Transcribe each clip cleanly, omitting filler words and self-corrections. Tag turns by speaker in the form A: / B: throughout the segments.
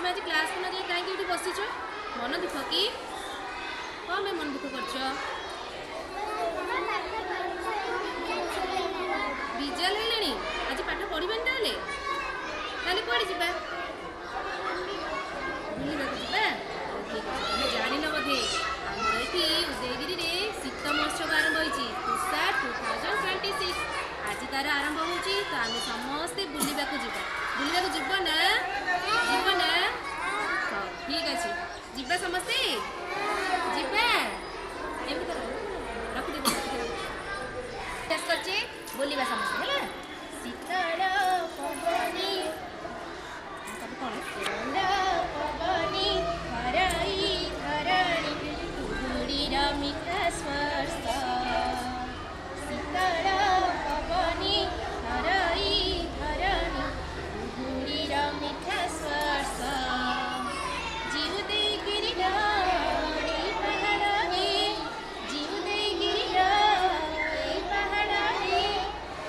A: तुम आज क्लास को न जाई कहीं बसीच मन दुख कि कौन में मन दुख कर बिजा लगे आज पाठ पढ़िबानी ताले ताले कुआड़े ଯିବା ବୁଲିବାକୁ ଯିବା ଠିକ୍ ଅଛି ତମେ ଜାଣିନ ବୋଧେ ଆମର ଏଠି ଉଦୟଗିରିରେ ଶୀତ ମହୋତ୍ସବ ଆରମ୍ଭ ହୋଇଛି ତୁଷାର 2026 ଆଜି ତାର ଆରମ୍ଭ ହେଉଛି ତ ଆମେ ସମସ୍ତେ ବୁଲିବାକୁ ଯିବ ନା ହଉ ଠିକ୍ ଅଛି ଯିବା ସମସ୍ତେ ଯିବା ଏମିତି ରଖିଦେବ କରିଛେ ବୁଲିବା ସମସ୍ତେ ହେଲା ଶୀତଳ ପବନି ପବନି ହରାଇ ଧରାଣି କୁହୁଡ଼ିର ମିଠା ସ୍ପର୍ଶ ଶୀତଳ ପବନି ହରାଇ ଧରାଣି କୁହୁଡ଼ିର ମିଠା ସ୍ପର୍ଶ ଜିଉ ଦେଇକିରି ଏଇ ପାହାଡ଼ରେ ଜିଉ ଦେଇକିରି ଏଇ ପାହାଡ଼ରେ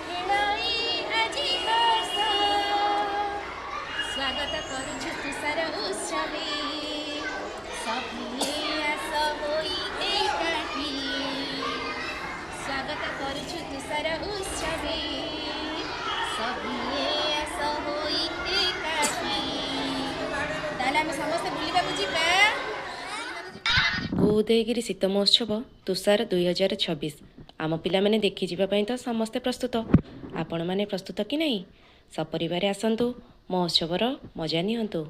A: ଖେଳଇ ଆଜି ହର୍ଷ स्वागत करुछु तुषार उत्सवे सभिए आस होई एकाठी स्वागत करुछु तुषार उत्सवे सभिए आस होई एकाठी ताले आमे समस्त बुलिबाकु जिबा
B: उदयगिरी शीत महोत्सव तुषार 2026 आम पिलामाने देखि जिबा पई तो समस्ते प्रस्तुत आपण माने प्रस्तुत कि नहीं सपरिवार आसतु महोत्सवर मजा नियंतु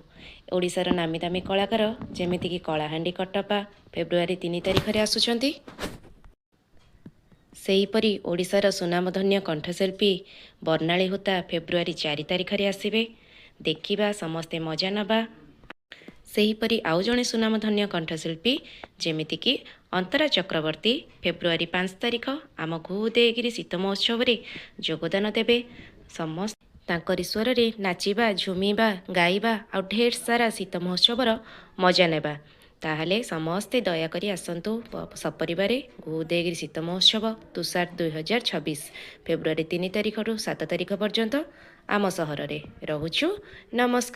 B: ओडिशार नामी दामी कलाकार जेमितिकी कलाहांडी कटप्पा फेब्रुआरी 3 तारिखरे आसुचंती सेहीपरि ओडिशार सुनामधन्य कंठशिल्पी बर्णाली होता फेब्रुआरी 4 तारिखरे आसिबे देखिबा समस्ते मजा नबा सेहीपरि आउ जणे सुनामधन्य कंठशिल्पी जेमितिकी अंतरा चक्रवर्ती फेब्रुआरी 5 तारिख आम उदयगिरी शीत महोत्सव योगदान देवे समस्त तांकरी स्वर रे नाचिबा झुमिबा गाइबा आ ढेर सारा शीत महोत्सवर मजा नेबा ताहले समस्ते दयाकरी आसंतु सपरिवारे उदयगिरी शीत महोत्सव तुषार 2026 फेब्रुआरी 3 तारिख रु 7 तारिख पर्यंत आम सहर रे रहुछु नमस्कार।